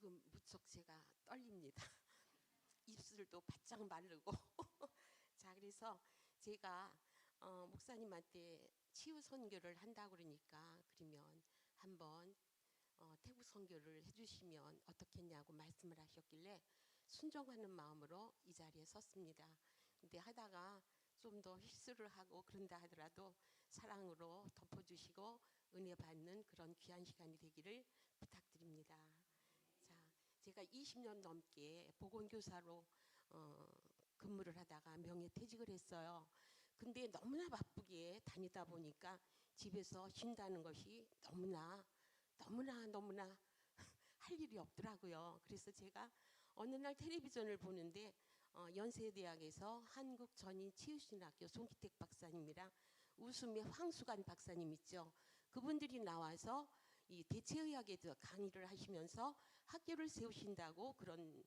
지금 무척 제가 떨립니다. 입술도 바짝 마르고. 자, 그래서 제가 목사님한테 치유 선교를 한다고 그러니까 그러면 한번 태국 선교를 해주시면 어떻겠냐고 말씀을 하셨길래 순종하는 마음으로 이 자리에 섰습니다. 근데 하다가 좀 더 실수를 하고 그런다 하더라도 사랑으로 덮어주시고 은혜 받는 그런 귀한 시간이 되기를 부탁드립니다. 자, 제가 20년 넘게 보건교사로 근무를 하다가 명예퇴직을 했어요. 근데 너무나 바쁘게 다니다 보니까 집에서 쉰다는 것이 너무나 할 일이 없더라고요. 그래서 제가 어느 날 텔레비전을 보는데 연세대학에서 한국전인치유신학교 송기택 박사님이랑 웃음의 황수관 박사님 있죠. 그분들이 나와서 이 대체의학에 대해서 강의를 하시면서 학교를 세우신다고 그런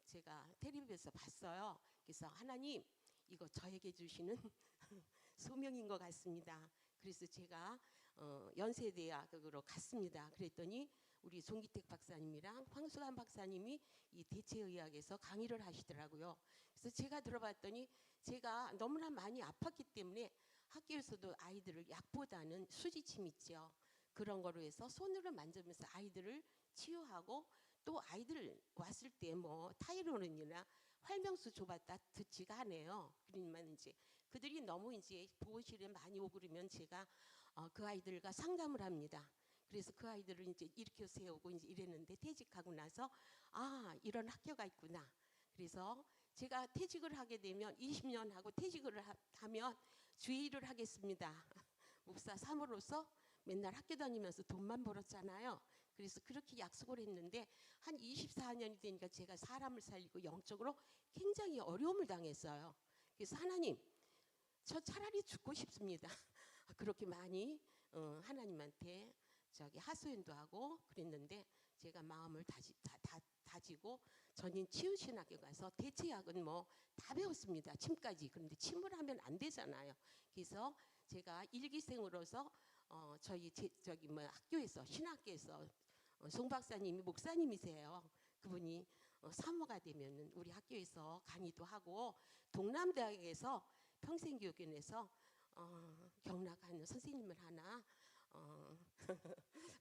제가 텔레비에서 봤어요. 그래서 하나님 이거 저에게 주시는 소명인 것 같습니다. 그래서 제가 연세대학으로 갔습니다. 그랬더니 우리 송기택 박사님이랑 황수관 박사님이 이 대체의학에서 강의를 하시더라고요. 그래서 제가 들어봤더니 제가 너무나 많이 아팠기 때문에 학교에서도 아이들을 약보다는 수지침 있죠. 그런 거로 해서 손으로 만지면서 아이들을 치유하고 또 아이들 왔을 때 뭐 타이로는이나 활명수 줘봤다 듣지가 않아요. 그러면 이제 그들이 너무 이제 보호실에 많이 오고 그러면 제가 그 아이들과 상담을 합니다. 그래서 그 아이들을 이제 일으켜 세우고 이제 이랬는데 퇴직하고 나서 아 이런 학교가 있구나. 그래서 제가 퇴직을 하게 되면 20년 하고 퇴직을 하면 주일을 하겠습니다. 목사 사모로서 맨날 학교 다니면서 돈만 벌었잖아요. 그래서 그렇게 약속을 했는데 한 24년이 되니까 제가 사람을 살리고 영적으로 굉장히 어려움을 당했어요. 그래서 하나님 저 차라리 죽고 싶습니다. 그렇게 많이 하나님한테 하소연도 하고 그랬는데 제가 마음을 다지고 전인 치유신학교 가서 대체약은 뭐 다 배웠습니다. 침까지. 그런데 침을 하면 안 되잖아요. 그래서 제가 일기생으로서 저희 학교에서 신학교에서 송 박사님이 목사님이세요. 그분이 사모가 되면은 우리 학교에서 강의도 하고 동남대학에서 평생교육원에서 경락하는 선생님을 하나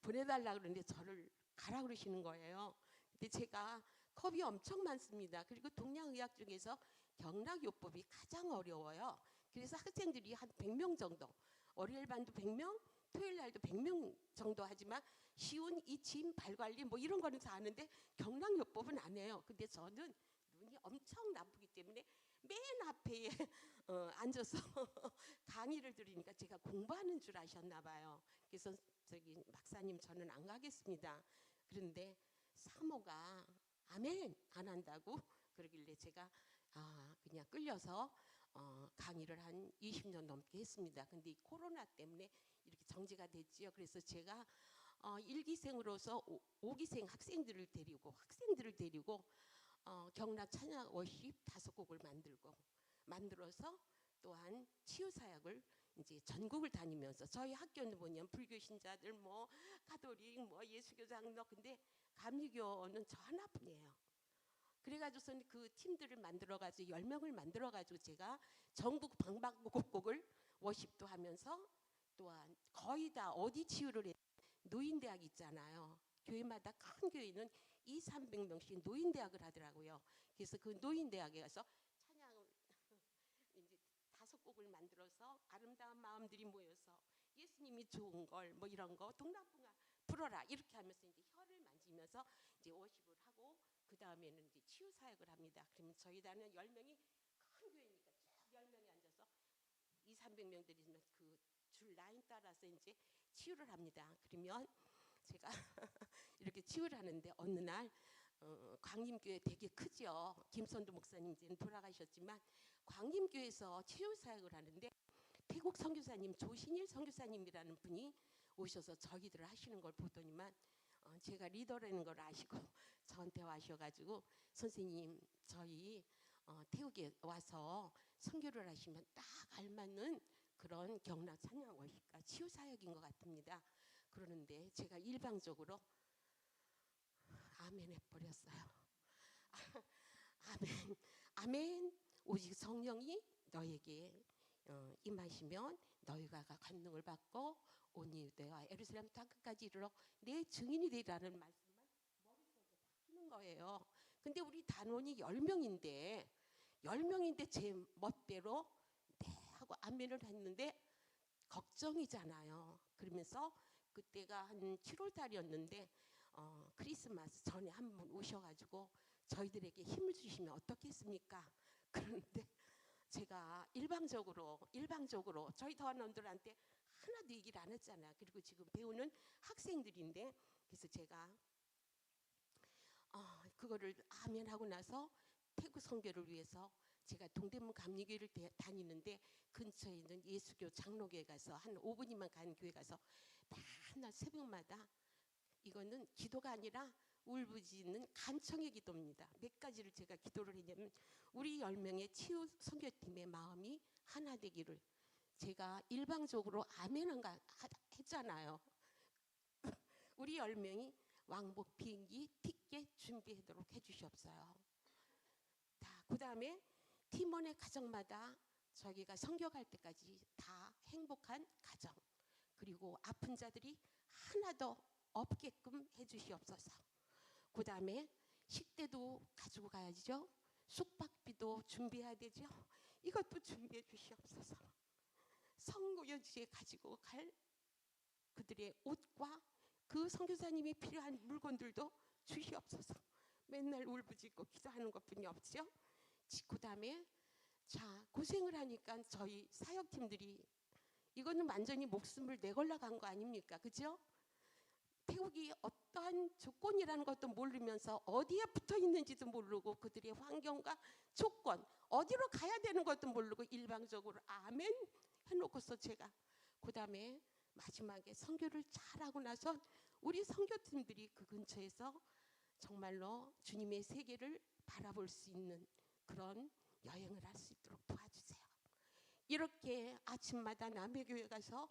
보내달라 그러는데 저를 가라 그러시는 거예요. 근데 제가 겁이 엄청 많습니다. 그리고 동양의학 중에서 경락요법이 가장 어려워요. 그래서 학생들이 한 100명 정도, 월요일 반도 100명, 토요일 날도 100명 정도 하지만 쉬운 이침, 발관리 뭐 이런 거는 다 아는데 경락요법은 안 해요. 근데 저는 눈이 엄청 나쁘기 때문에 맨 앞에 앉아서 강의를 들으니까 제가 공부하는 줄 아셨나 봐요. 그래서 박사님 저는 안 가겠습니다. 그런데 사모가 아멘 안 한다고 그러길래 제가 그냥 끌려서 강의를 한 20년 넘게 했습니다. 근데 이 코로나 때문에 이렇게 정지가 됐지요. 그래서 제가 일기생으로서 5기생 학생들을 데리고 경락 찬양 워십 5곡을 만들어서 또한 치유사역을 이제 전국을 다니면서 저희 학교는 뭐냐면 불교 신자들 뭐 가톨릭 뭐 예수교 장로 근데 감리교는 저 하나뿐이에요. 그래가지고서 그 팀들을 만들어가지고 10명을 만들어가지고 제가 전국 방방곡곡을 워십도 하면서 또한 거의 다 어디 치유를 해 노인대학 있잖아요. 교회마다 큰 교회는 200~300명씩 노인대학을 하더라고요. 그래서 그 노인대학에 가서 찬양을 이제 5곡을 만들어서 아름다운 마음들이 모여서 예수님이 좋은 걸 뭐 이런 거 동남풍아 불어라 이렇게 하면서 이제 혀를 만지면서 이제 워십을 하고 그 다음에는 이제 치유 사역을 합니다. 그러면 저희 단은 10명이 큰 교회니까 쭉 10명이 앉아서 200~300명들이 그 줄 라인 따라서 이제 치유를 합니다. 그러면 제가 이렇게 치유를 하는데 어느 날 광림교회 되게 크죠. 김선도 목사님 이제는 돌아가셨지만 광림교회에서 치유 사역을 하는데 태국 선교사님 조신일 선교사님이라는 분이 오셔서 저기들을 하시는 걸 보더니만 제가 리더라는 걸 아시고 저한테 와셔가지고 선생님 저희 태국에 와서 선교를 하시면 딱 알맞는 그런 경락 찬양 워십과 치유 사역인 것 같습니다. 그러는데 제가 일방적으로 아멘 해버렸어요. 아멘, 아멘. 오직 성령이 너에게 임하시면 너희가 권능을 받고 온 유대와 예루살렘 땅끝까지 이르러 내 증인이 되리라는 말씀만 머릿속에 박히는 거예요. 근데 우리 단원이 10명인데 제 멋대로 네 하고 아멘을 했는데 걱정이잖아요. 그러면서 그때가 한 7월 달이었는데 크리스마스 전에 한 번 오셔가지고 저희들에게 힘을 주시면 어떻겠습니까? 그런데 제가 일방적으로 저희 단원들한테 하나도 얘기를 안 했잖아요. 그리고 지금 배우는 학생들인데, 그래서 제가 그거를 아멘 하고 나서 태국 선교를 위해서 제가 동대문 감리교회를 다니는데 근처에 있는 예수교 장로교회 가서 한 5분이면 가는 교회 가서 맨날 새벽마다, 이거는 기도가 아니라 울부짖는 간청의 기도입니다. 몇 가지를 제가 기도를 했냐면 우리 10명의 치유 선교팀의 마음이 하나 되기를, 제가 일방적으로 아멘 했잖아요. 우리 10명이 왕복 비행기 티켓 준비하도록 해주시옵소요. 그 다음에 팀원의 가정마다 저기가 선교 갈 때까지 다 행복한 가정, 그리고 아픈 자들이 하나도 없게끔 해주시옵소서. 그 다음에 식대도 가지고 가야죠. 숙박비도 준비해야 되죠. 이것도 준비해 주시옵소서. 선교지에 가지고 갈 그들의 옷과 그 선교사님이 필요한 물건들도 주시옵소서. 맨날 울부짖고 기도하는 것뿐이 없죠. 그 다음에 자, 고생을 하니까 저희 사역팀들이, 이거는 완전히 목숨을 내걸러 간 거 아닙니까? 그죠? 태국이 어떠한 조건이라는 것도 모르면서 어디에 붙어 있는지도 모르고 그들의 환경과 조건, 어디로 가야 되는 것도 모르고 일방적으로 아멘 해놓고서 제가 그 다음에 마지막에 선교를 잘하고 나서 우리 선교팀들이 그 근처에서 정말로 주님의 세계를 바라볼 수 있는 그런 여행을 할 수 있도록 도와주세요. 이렇게 아침마다 남의 교회 가서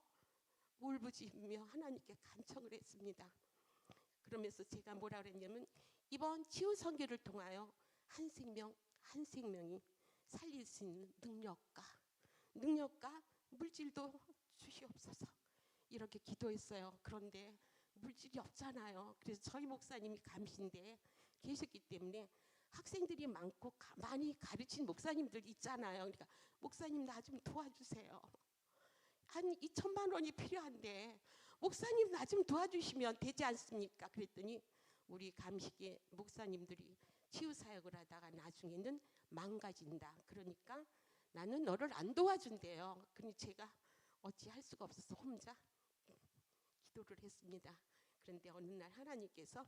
울부짖으며 하나님께 간청을 했습니다. 그러면서 제가 뭐라 그랬냐면 이번 치유 선교를 통하여 한 생명이 살릴 수 있는 능력과 물질도 주시옵소서. 이렇게 기도했어요. 그런데 물질이 없잖아요. 그래서 저희 목사님이 감시인데 계셨기 때문에 학생들이 많고 많이 가르친 목사님들 있잖아요. 그러니까 목사님 나 좀 도와주세요. 한 2천만 원이 필요한데 목사님 나 좀 도와주시면 되지 않습니까? 그랬더니 우리 감식의 목사님들이 치유사역을 하다가 나중에는 망가진다. 그러니까 나는 너를 안 도와준대요. 그러니 제가 어찌할 수가 없어서 혼자 기도를 했습니다. 그런데 어느 날 하나님께서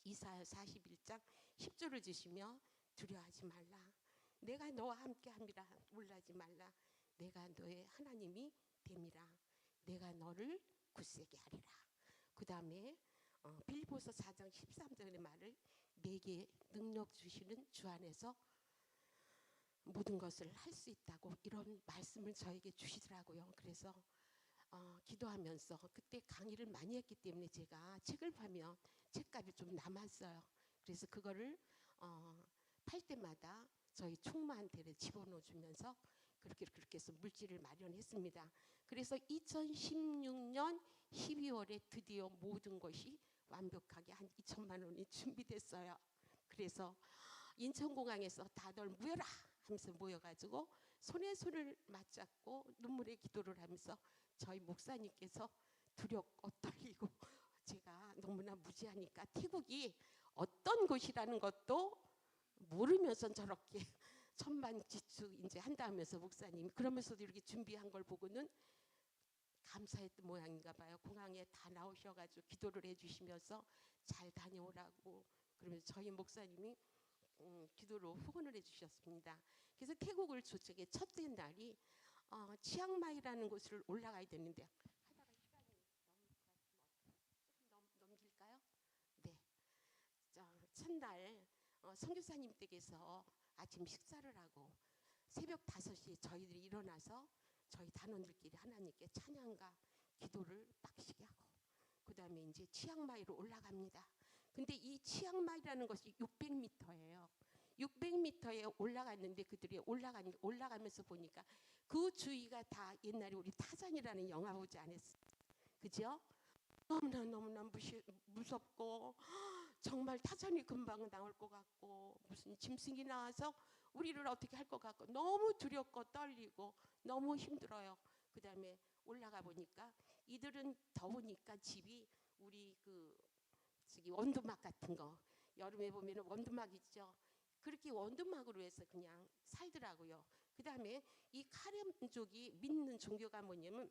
이사야 41장 10절을 주시며 두려워하지 말라. 내가 너와 함께함이라. 놀라지 말라. 내가 너의 하나님이 됨이라. 내가 너를 굳세게 하리라. 그 다음에 빌립보서 4장 13절의 말을 내게 능력 주시는 주 안에서 모든 것을 할 수 있다고 이런 말씀을 저에게 주시더라고요. 그래서 기도하면서 그때 강의를 많이 했기 때문에 제가 책을 파면 책값이 좀 남았어요. 그래서 그거를 팔 때마다 저희 총무한테 집어넣어 주면서 그렇게 해서 물질을 마련했습니다. 그래서 2016년 12월에 드디어 모든 것이 완벽하게 한 2천만 원이 준비됐어요. 그래서 인천공항에서 다들 모여라 하면서 모여가지고 손에 손을 맞잡고 눈물의 기도를 하면서 저희 목사님께서 두렵고 떨리고 제가 너무나 무지하니까 태국이 어떤 곳이라는 것도 모르면서 저렇게 천만지축 이제 한다면서 목사님이 그러면서도 이렇게 준비한 걸 보고는 감사했던 모양인가 봐요. 공항에 다 나오셔가지고 기도를 해주시면서 잘 다녀오라고 그러면서 저희 목사님이 기도로 후원을 해주셨습니다. 그래서 태국을 저쪽에 첫째 날이 치앙마이라는 곳을 올라가야 되는데 하다가 시간이 조금 넘길까요? 네. 첫날 선교사님 댁에서 아침 식사를 하고 새벽 5시에 저희들이 일어나서 저희 단원들끼리 하나님께 찬양과 기도를 빡시게 하고 그 다음에 이제 치앙마이로 올라갑니다. 근데 이 치앙마이라는 것이 600m예요. 600m에 올라갔는데 그들이 올라가면서 보니까 그 주위가 다 옛날에 우리 타잔이라는 영화 보지 않았어요? 그죠? 너무나 무섭고 정말 타잔이 금방 나올 것 같고 무슨 짐승이 나와서 우리를 어떻게 할 것 같고 너무 두렵고 떨리고 너무 힘들어요. 그 다음에 올라가 보니까 이들은 더우니까 집이 우리 그 저기 원두막 같은 거 여름에 보면 원두막 있죠. 그렇게 원두막으로 해서 그냥 살더라고요. 그 다음에 이 카렘족이 믿는 종교가 뭐냐면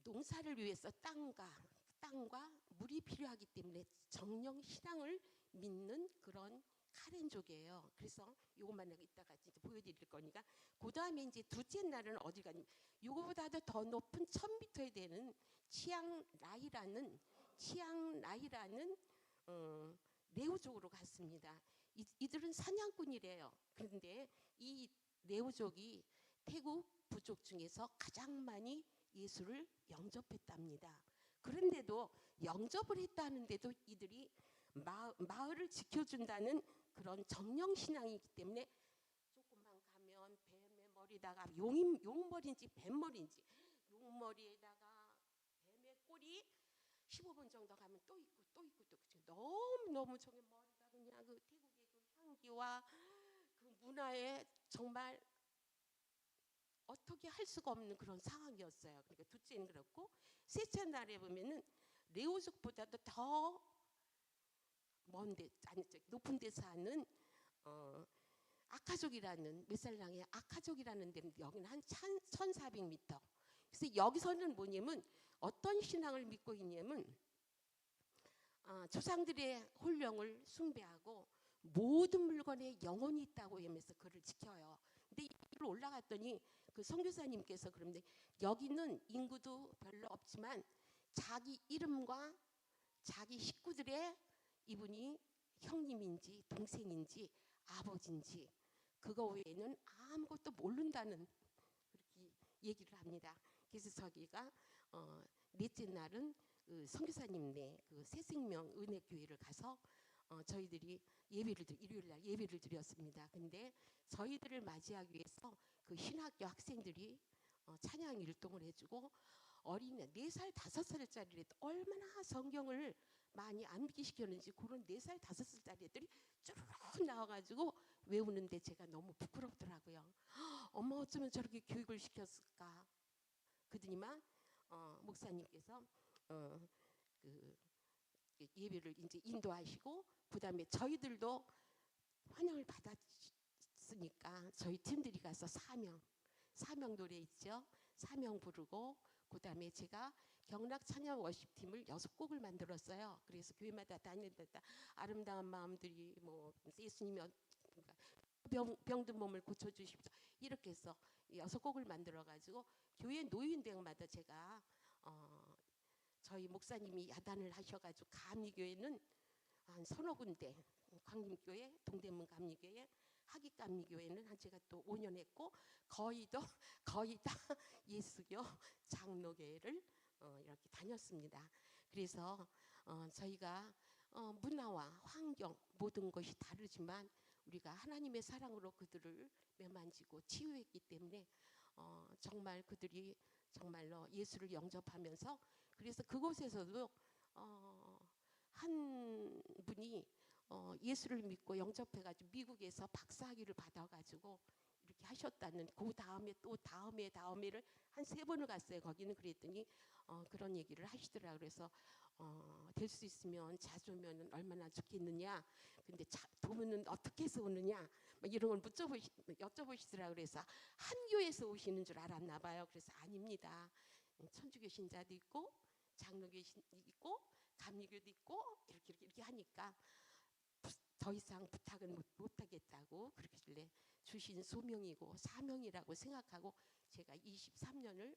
농사를 위해서 땅과 물이 필요하기 때문에 정령 신앙을 믿는 그런 카렌족이에요. 그래서 요것만 내가 이따가 이제 보여드릴 거니까 그 다음에 이제 둘째 날은 어디 가냐면 요거보다도 더 높은 1000m에 되는 치앙라이라는 레오족으로 갔습니다. 이들은 사냥꾼이래요. 그런데 이 레오족이 태국 부족 중에서 가장 많이 예수를 영접했답니다. 그런데도 영접을 했다는데도 이들이 마을을 지켜준다는 그런 정령신앙이기 때문에 조금만 가면 뱀의 머리다가 용머리인지 뱀머리인지 용머리에다가 뱀의 꼬리 15분 정도 가면 또 있고 너무너무 저게 머리가 그냥 그 태국의 그 향기와 그 문화에 정말 어떻게 할 수가 없는 그런 상황이었어요. 그러니까 둘째는 그렇고 셋째 날에 보면은 레오족보다도 더 먼데 높은 데 사는 아카족이라는 메살랑의 아카족이라는 데는 여기는 한 1400m. 그래서 여기서는 뭐냐면 어떤 신앙을 믿고 있냐면 조상들의 혼령을 숭배하고 모든 물건에 영혼이 있다고 하면서 그를 지켜요. 근데 이걸 올라갔더니 그 선교사님께서 그런데 여기는 인구도 별로 없지만 자기 이름과 자기 식구들의 이분이 형님인지 동생인지 아버지인지 그거 외에는 아무것도 모른다는 그렇게 얘기를 합니다. 그래서 저기가 넷째 날은 그 선교사님네 그 새생명 은혜교회를 가서 저희들이 일요일 날 예배를 드렸습니다. 근데 저희들을 맞이하기 위해서 그 신학교 학생들이 찬양 율동을 해주고 어린애 4살 5살짜리 얼마나 성경을 많이 암기시켰는지 그런 4살 5살짜리 애들이 쭈르륵 나와가지고 외우는데 제가 너무 부끄럽더라고요. 엄마 어쩌면 저렇게 교육을 시켰을까. 그러더니만 목사님께서 그 예배를 이제 인도하시고 그 다음에 저희들도 환영을 받았으니까 저희 팀들이 가서 사명 노래 있죠. 사명 부르고 그 다음에 제가 경락 찬양 워십팀을 6곡을 만들었어요. 그래서 교회마다 다니다가 아름다운 마음들이 뭐 예수님이 병든 몸을 고쳐주십시오 이렇게 해서 6곡을 만들어가지고 교회 노인대마다 제가 저희 목사님이 야단을 하셔가지고 감리교회는 한 서너 군데 광림교회, 동대문 감리교회, 하기감리교회는 한 제가 또 5년 했고 거의 다 예수교 장로교회를 이렇게 다녔습니다. 그래서 저희가 문화와 환경 모든 것이 다르지만 우리가 하나님의 사랑으로 그들을 매만지고 치유했기 때문에 정말 그들이 정말로 예수를 영접하면서 그래서 그곳에서도 한 분이 예수를 믿고 영접해가지고 미국에서 박사학위를 받아가지고 이렇게 하셨다는 그 다음에 또 다음에를 한 3번을 갔어요. 거기는 그랬더니 그런 얘기를 하시더라. 그래서 될 수 있으면 자주 오면 얼마나 좋겠느냐. 근데 도문은 어떻게 해서 오느냐. 막 이런 걸 여쭤보시더라. 그래서 한 교회에서 오시는 줄 알았나 봐요. 그래서 아닙니다. 천주교 신자도 있고 장로교 있고 감리교도 있고 이렇게 하니까 더 이상 부탁은 못하겠다고 그러길래 주신 소명이고 사명이라고 생각하고 제가 23년을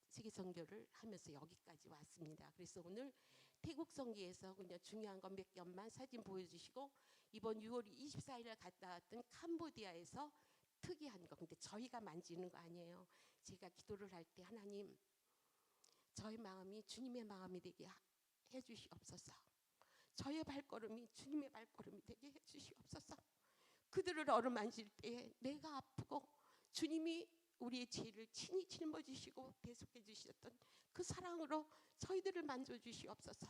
세계선교를 하면서 여기까지 왔습니다. 그래서 오늘 태국 선교에서 그냥 중요한 건 몇 개만 사진 보여주시고 이번 6월 24일에 갔다 왔던 캄보디아에서 특이한 거 근데 저희가 만지는 거 아니에요. 제가 기도를 할 때 하나님 저의 마음이 주님의 마음이 되게 해주시옵소서. 저의 발걸음이 주님의 발걸음이 되게 해주시옵소서. 그들을 어루만질 때에 내가 아프고 주님이 우리의 죄를 친히 짊어지시고 대속해 주셨던 그 사랑으로 저희들을 만져주시옵소서.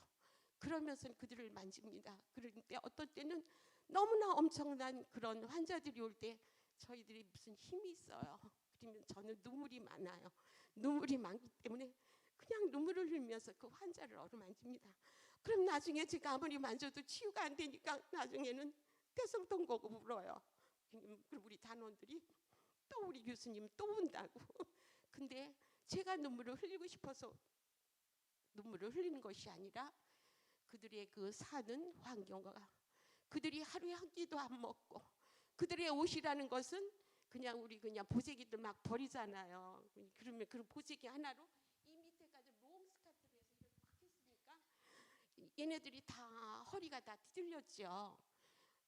그러면서 그들을 만집니다. 그런데 어떤 때는 너무나 엄청난 그런 환자들이 올 때 저희들이 무슨 힘이 있어요. 그러면 저는 눈물이 많아요. 눈물이 많기 때문에 그냥 눈물을 흘리면서 그 환자를 어루만집니다. 그럼 나중에 제가 아무리 만져도 치유가 안 되니까 나중에는 대성통곡을 울어요. 그럼 우리 단원들이 또 우리 교수님 또 운다고. 근데 제가 눈물을 흘리고 싶어서 눈물을 흘리는 것이 아니라 그들의 그 사는 환경과 그들이 하루에 한 끼도 안 먹고 그들의 옷이라는 것은 그냥 우리 그냥 보재기들 막 버리잖아요. 그러면 그 보재기 하나로 이 밑에까지 롱 스카트를 해서 이렇게 팍 했으니까 얘네들이 다 허리가 다 뒤틀렸죠.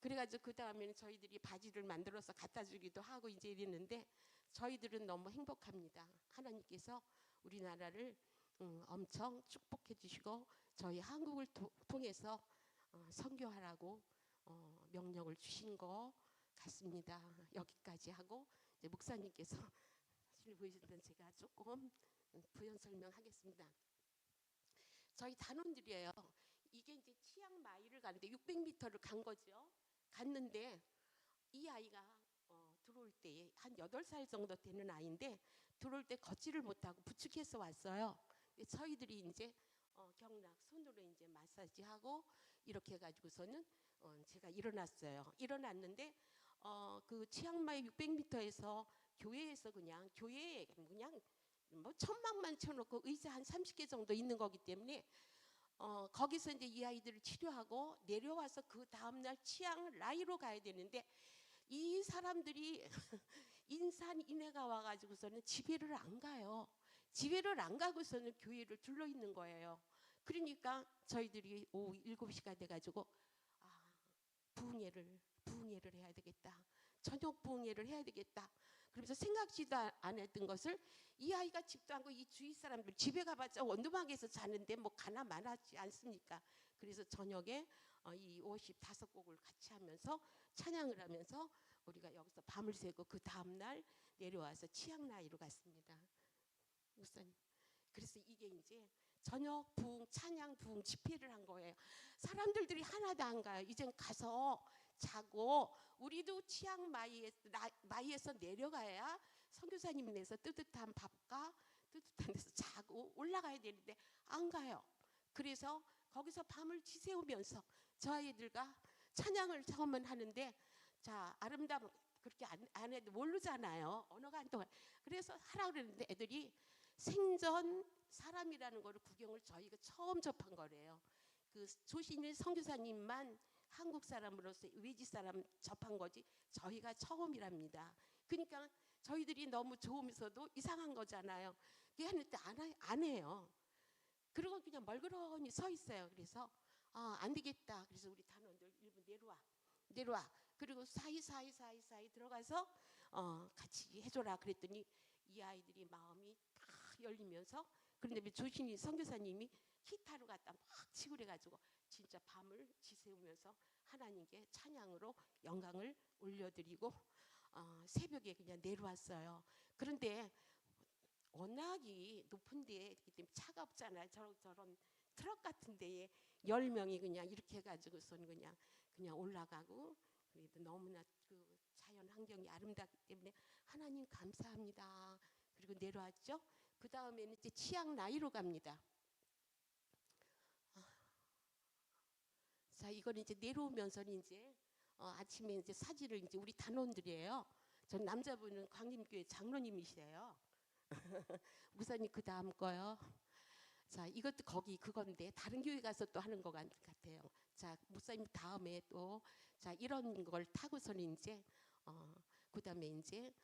그래가지고 그 다음에는 저희들이 바지를 만들어서 갖다 주기도 하고 이제 이랬는데 저희들은 너무 행복합니다. 하나님께서 우리나라를 엄청 축복해 주시고 저희 한국을 통해서 선교하라고 명령을 주신 것 같습니다. 여기까지 하고 이제 목사님께서 사실 보여주던 제가 조금 부연 설명하겠습니다. 저희 단원들이에요. 이게 이제 치앙마이를 가는데 600m를 간 거죠. 갔는데 이 아이가 들어올 때 한 8살 정도 되는 아이인데 들어올 때 걷지를 못하고 부축해서 왔어요. 저희들이 이제 경락 손으로 이제 마사지하고 이렇게 해가지고서는 제가 일어났어요. 일어났는데 그 치앙마이 600m에서 교회에서 그냥 교회에 그냥 뭐 천막만 쳐놓고 의자 한 30개 정도 있는 거기 때문에 거기서 이제 이 아이들을 치료하고 내려와서 그 다음날 치앙라이로 가야 되는데 이 사람들이 인산 인해가 와가지고서는 집회를 안 가요. 집회를 안 가고서는 교회를 둘러 있는 거예요. 그러니까 저희들이 오후 7시가 돼가지고 부흥회를 해야 되겠다. 저녁 부흥회를 해야 되겠다. 그러면서 생각지도 안 했던 것을 이 아이가 집도 않고 이 주위 사람들 집에 가봤자 원두막에서 자는데 뭐 가나 마나지 않습니까? 그래서 저녁에 이 55곡을 같이 하면서 찬양을 하면서 우리가 여기서 밤을 새고 그 다음날 내려와서 치앙라이로 갔습니다. 목사님. 그래서 이게 이제 저녁 부흥 찬양 부흥 집회를 한 거예요. 사람들이 하나도 안 가요. 이젠 가서 자고 우리도 치앙마이에서 내려가야 선교사님네서 뜨뜻한 밥과 뜨뜻한 데서 자고 올라가야 되는데 안 가요. 그래서 거기서 밤을 지새우면서 저 아이들과 찬양을 처음은 하는데 자 아름다운 그렇게 안 해도 모르잖아요. 언어가 안 통해. 그래서 하라 그랬는데 애들이 생전 사람이라는 거를 구경을 저희가 처음 접한 거래요. 그 조신일 선교사님만 한국 사람으로서 외지 사람 접한 거지 저희가 처음이랍니다. 그러니까 저희들이 너무 좋으면서도 이상한 거잖아요. 그게 하는데 안 해요. 그리고 그냥 멀그러니 서 있어요. 그래서 안 되겠다. 그래서 우리 단원들 일부 내려와. 그리고 사이사이 들어가서 같이 해줘라 그랬더니 이 아이들이 마음이 딱 열리면서 그런데 조신이 선교사님이 기타로 갖다 막 치고 그래가지고 진짜 밤을 지새우면서 하나님께 찬양으로 영광을 올려드리고 새벽에 그냥 내려왔어요. 그런데 워낙이 높은 데에 있기 때문에 차가 없잖아요. 저런 트럭 같은 데에 10명이 그냥 이렇게 해가지고선 그냥 올라가고 그래도 너무나 그 자연 환경이 아름답기 때문에 하나님 감사합니다. 그리고 내려왔죠. 그 다음에는 이제 치앙라이로 갑니다. 자, 이걸 이제 내려오면서는 이제 아침에 이제 사진을 이제 우리 단원들이에요. 전 남자분은 광림교회 장로님이시래요. 목사님 그 다음 거요. 자, 이것도 거기 그건데 다른 교회 가서 또 하는 것 같아요. 자, 목사님 다음에 또 자 이런 걸 타고서는 이제 그다음에 이제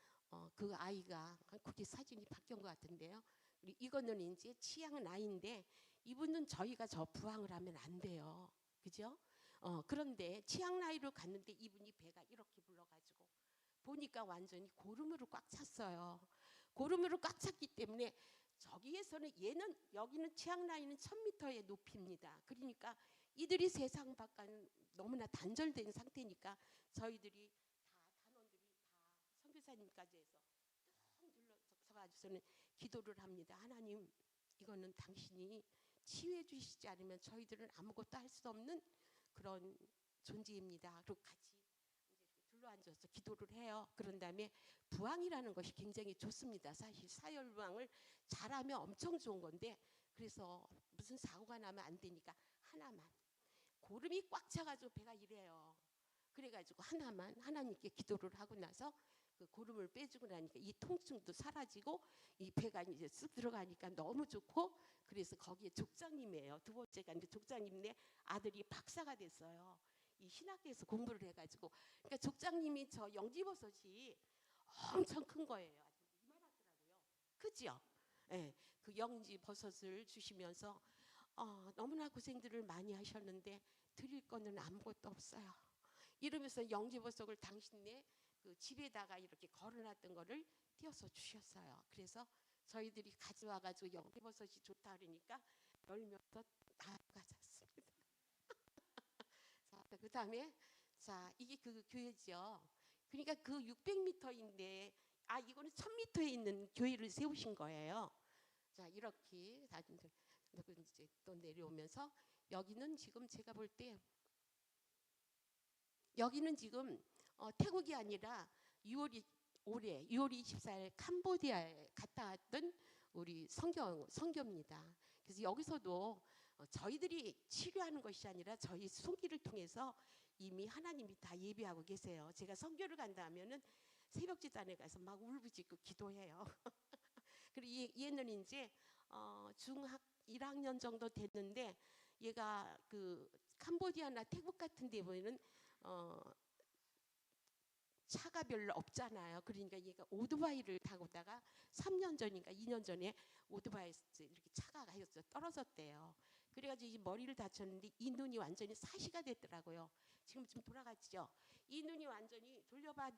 그 아이가 그게 사진이 바뀐 것 같은데요. 이거는 이제 치앙라이인데 이분은 저희가 저 부항을 하면 안 돼요. 그죠? 그런데 치앙라이로 갔는데 이분이 배가 이렇게 불러가지고 보니까 완전히 고름으로 꽉 찼어요. 고름으로 꽉 찼기 때문에 저기에서는 얘는 여기는 취향 라인은 1000m의 높이입니다. 그러니까 이들이 세상 밖과는 너무나 단절된 상태니까 저희들이 단원들이 선교사님까지 해서 쭉 눌러서가지고서는 기도를 합니다. 하나님, 이거는 당신이 치유해 주시지 않으면 저희들은 아무것도 할 수 없는 그런 존재입니다. 그리고 같이 이제 둘러앉아서 기도를 해요. 그런 다음에 부항이라는 것이 굉장히 좋습니다. 사실 사열부항을 잘하면 엄청 좋은 건데, 그래서 무슨 사고가 나면 안 되니까 하나만, 고름이 꽉 차가지고 배가 이래요. 그래가지고 하나만 하나님께 기도를 하고 나서 그 고름을 빼주고 나니까 이 통증도 사라지고 이 배가 이제 쓱 들어가니까 너무 좋고, 그래서 거기에 족장님이에요. 두 번째가 이제 족장님네 아들이 박사가 됐어요. 이 신학교에서 공부를 해가지고. 그러니까 족장님이 저 영지버섯이 엄청 큰 거예요. 아주 이만하더라고요. 그죠? 예, 그 영지버섯을 주시면서 너무나 고생들을 많이 하셨는데 드릴 거는 아무것도 없어요. 이러면서 영지버섯을 당신네 그 집에다가 이렇게 걸어놨던 거를 띄어서 주셨어요. 그래서 저희들이 가져와가지고 영지버섯이 좋다 그러니까 열면서 다 가졌습니다. 자, 그 다음에 자, 이게 그 교회죠. 그러니까 그 600m인데 이거는 1000m에 있는 교회를 세우신 거예요. 자, 이렇게 다 이제 또 내려오면서 여기는 지금 제가 볼 때 여기는 지금 태국이 아니라 6월 올해 6월 24일 캄보디아에 갔다 왔던 우리 선교입니다. 그래서 여기서도 저희들이 치료하는 것이 아니라 저희 손길을 통해서 이미 하나님이 다 예비하고 계세요. 제가 선교를 간다 하면은 새벽지단에 가서 막 울부짖고 기도해요. 그리고 얘는 이제 중학 1학년 정도 됐는데, 얘가 그 캄보디아나 태국 같은 데 보면은 차가 별로 없잖아요. 그러니까 얘가 오토바이를 타고다가 3년 전인가 2년 전에 오토바이에서 이렇게 차가 가서 떨어졌대요. 그래가지고 이 머리를 다쳤는데 이 눈이 완전히 사시가 됐더라고요. 지금 좀 돌아갔죠. 이 눈이 완전히 돌려봐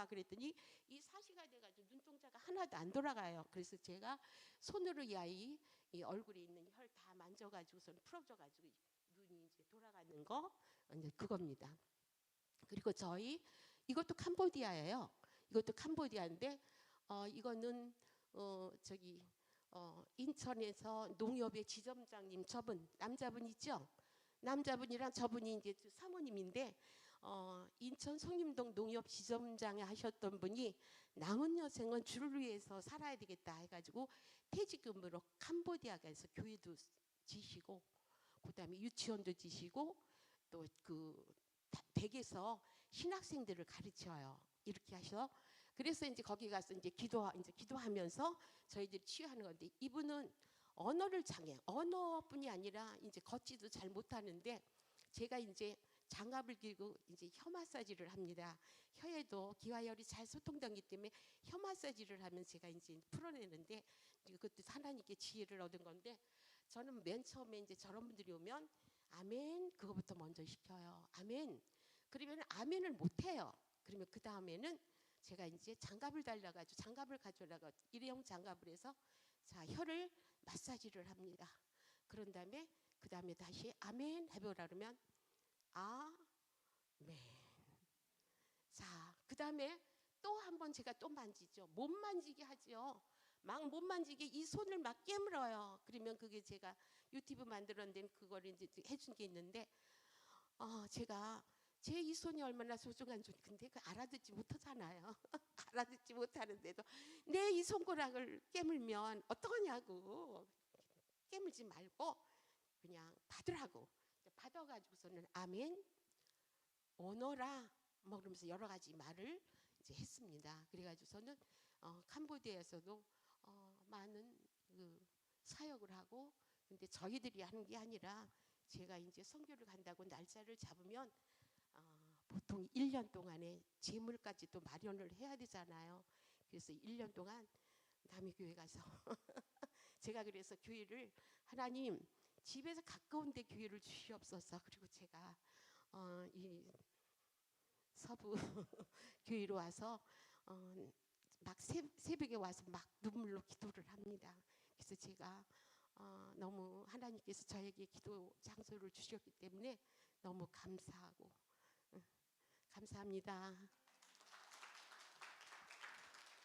그랬더니 이 사시가 돼가지고 눈동자가 하나도 안 돌아가요. 그래서 제가 손으로 이 얼굴에 있는 혈 다 만져가지고선 풀어줘가지고 눈이 이제 돌아가는 거, 이제 그겁니다. 그리고 저희 이것도 캄보디아예요. 이것도 캄보디아인데 이거는 저기 인천에서 농협의 지점장님, 저분 남자분 있죠? 남자분이랑 저분이 이제 사모님인데 인천 송림동 농협 지점장에 하셨던 분이 남은 여생은 주를 위해서 살아야 되겠다 해가지고 퇴직금으로 캄보디아 가서 교회도 지시고, 그다음에 유치원도 지시고, 또 그 댁에서 신학생들을 가르쳐요. 이렇게 하셔. 그래서 이제 거기 가서 이제 기도하면서 저희들이 치유하는 건데, 이분은 언어를 장애, 언어뿐이 아니라 이제 걷지도 잘 못하는데 제가 이제 장갑을 끼고 이제 혀 마사지를 합니다. 혀에도 기와열이 잘 소통되기 때문에 혀 마사지를 하면 제가 이제 풀어내는데, 그것도 하나님께 지혜를 얻은 건데, 저는 맨 처음에 이제 저런 분들이 오면 아멘 그거부터 먼저 시켜요. 아멘. 그러면 아멘을 못해요. 그러면 그 다음에는 제가 이제 장갑을 달라가지고 장갑을 가져다가 일회용 장갑을 해서 자, 혀를 마사지를 합니다. 그런 다음에 그 다음에 다시 아멘 해보라 그러면 아멘. 자, 그 다음에 또 한 번 제가 또 만지죠. 못 만지게 하죠. 막 못 만지게 이 손을 막 깨물어요. 그러면 그게 제가 유튜브 만들었는데 그거를 이제 해준 게 있는데, 제가 제 이 손이 얼마나 소중한 줄 근데 그 알아듣지 못하잖아요. 알아듣지 못하는데도 내 이 손가락을 깨물면 어떠냐고. 깨물지 말고 그냥 받으라고. 받아가지고서는 아멘, 오너라 뭐 그러면서 여러 가지 말을 이제 했습니다. 그래가지고서는 캄보디아에서도 많은 그 사역을 하고, 근데 저희들이 하는 게 아니라 제가 이제 선교를 간다고 날짜를 잡으면 보통 1년 동안에 재물까지 또 마련을 해야 되잖아요. 그래서 1년 동안 남의 교회 가서 제가 그래서 교회를 하나님 집에서 가까운 데 교회를 주시옵소서. 그리고 제가 이 서부 교회로 와서 막 새벽에 와서 막 눈물로 기도를 합니다. 그래서 제가 너무 하나님께서 저에게 기도 장소를 주셨기 때문에 너무 감사하고 감사합니다.